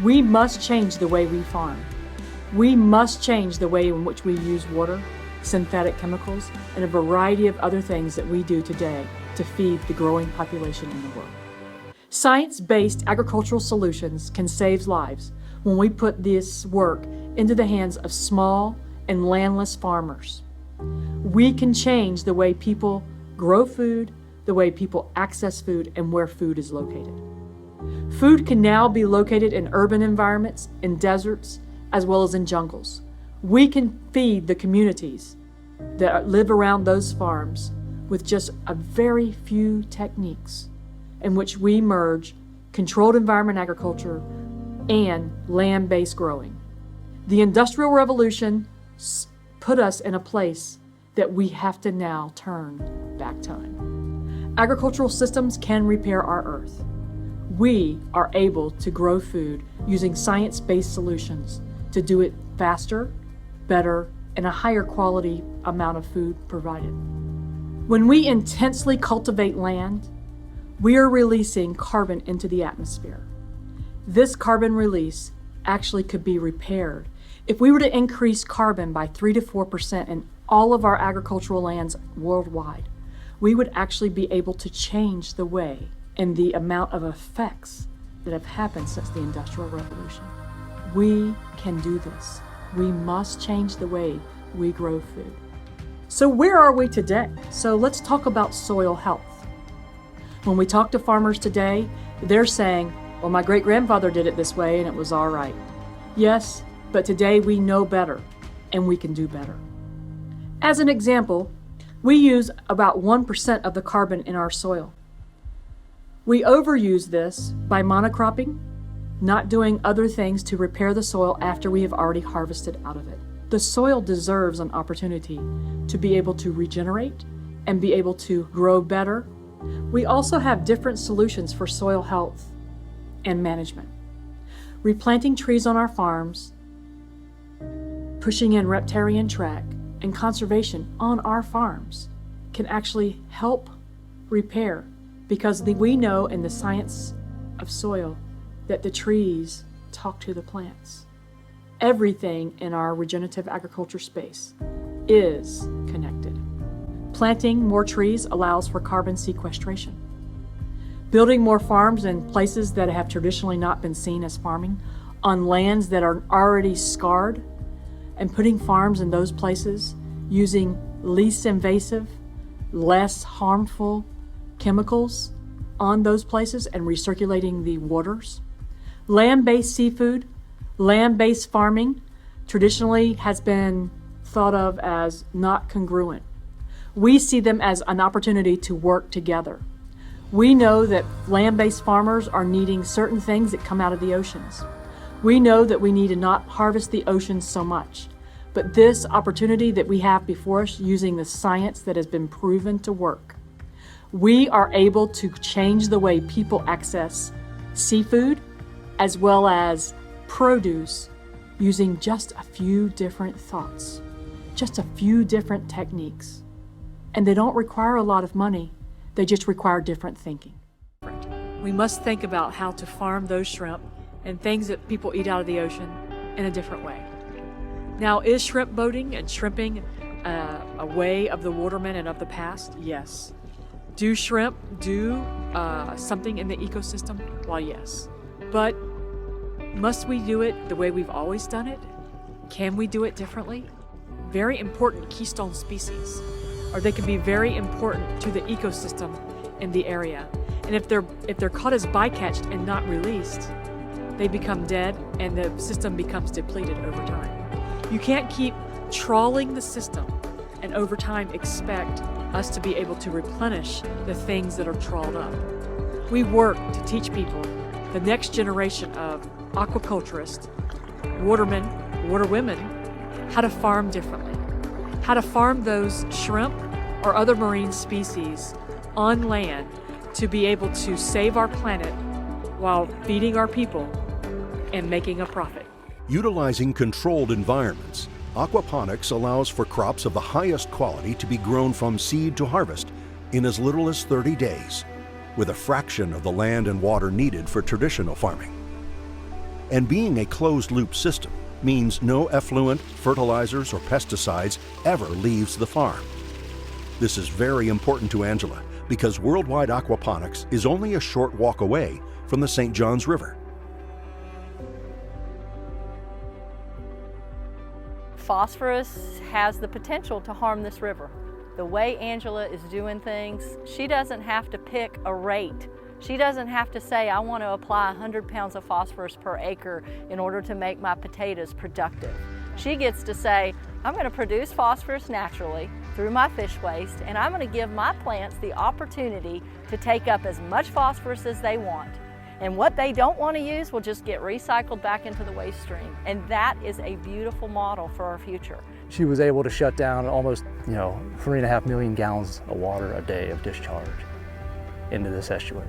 We must change the way we farm. We must change the way in which we use water, synthetic chemicals, and a variety of other things that we do today to feed the growing population in the world. Science-based agricultural solutions can save lives when we put this work into the hands of small and landless farmers. We can change the way people grow food, the way people access food, and where food is located. Food can now be located in urban environments, in deserts, as well as in jungles. We can feed the communities that live around those farms with just a very few techniques in which we merge controlled environment agriculture and land-based growing. The Industrial Revolution put us in a place that we have to now turn back time. Agricultural systems can repair our earth. We are able to grow food using science-based solutions to do it faster, better, and a higher quality amount of food provided. When we intensely cultivate land, we are releasing carbon into the atmosphere. This carbon release actually could be repaired. If we were to increase carbon by 3 to 4% in all of our agricultural lands worldwide, we would actually be able to change the way and the amount of effects that have happened since the Industrial Revolution. We can do this. We must change the way we grow food. So where are we today? So let's talk about soil health. When we talk to farmers today, they're saying, well, my great-grandfather did it this way and it was all right. Yes, but today we know better and we can do better. As an example, we use about 1% of the carbon in our soil. We overuse this by monocropping, not doing other things to repair the soil after we have already harvested out of it. The soil deserves an opportunity to be able to regenerate and be able to grow better. We also have different solutions for soil health and management. Replanting trees on our farms, pushing in riparian track, and conservation on our farms can actually help repair, because we know in the science of soil that the trees talk to the plants. Everything in our regenerative agriculture space is connected. Planting more trees allows for carbon sequestration. Building more farms in places that have traditionally not been seen as farming, on lands that are already scarred, and putting farms in those places using least invasive, less harmful chemicals on those places and recirculating the waters. Land-based seafood, land-based farming traditionally has been thought of as not congruent. We see them as an opportunity to work together. We know that land-based farmers are needing certain things that come out of the oceans. We know that we need to not harvest the oceans so much. But this opportunity that we have before us using the science that has been proven to work, we are able to change the way people access seafood as well as produce using just a few different thoughts, just a few different techniques. And they don't require a lot of money, they just require different thinking. We must think about how to farm those shrimp and things that people eat out of the ocean in a different way. Now, is shrimp boating and shrimping a way of the watermen and of the past? Yes. Do shrimp do something in the ecosystem? Well, yes. But must we do it the way we've always done it? Can we do it differently? Very important keystone species, or they can be very important to the ecosystem in the area. And if they're caught as bycatched and not released, they become dead and the system becomes depleted over time. You can't keep trawling the system and over time expect us to be able to replenish the things that are trawled up. We work to teach people, the next generation of aquaculturists, watermen, waterwomen, how to farm differently, how to farm those shrimp or other marine species on land to be able to save our planet while feeding our people and making a profit. Utilizing controlled environments, aquaponics allows for crops of the highest quality to be grown from seed to harvest in as little as 30 days, with a fraction of the land and water needed for traditional farming. And being a closed-loop system means no effluent, fertilizers, or pesticides ever leaves the farm. This is very important to Angela because worldwide aquaponics is only a short walk away from the St. Johns River. Phosphorus has the potential to harm this river. The way Angela is doing things, she doesn't have to pick a rate. She doesn't have to say, I want to apply 100 pounds of phosphorus per acre in order to make my potatoes productive. She gets to say, I'm going to produce phosphorus naturally through my fish waste, and I'm going to give my plants the opportunity to take up as much phosphorus as they want. And what they don't want to use will just get recycled back into the waste stream. And that is a beautiful model for our future. She was able to shut down almost, 3.5 million gallons of water a day of discharge into this estuary.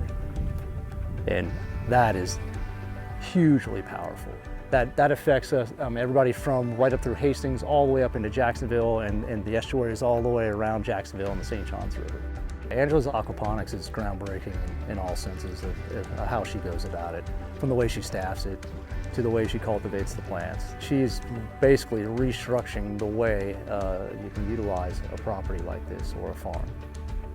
And that is hugely powerful. That affects us, everybody from right up through Hastings all the way up into Jacksonville, and the estuaries all the way around Jacksonville and the St. Johns River. Angela's aquaponics is groundbreaking in all senses of how she goes about it, from the way she staffs it to the way she cultivates the plants. She's basically restructuring the way you can utilize a property like this or a farm.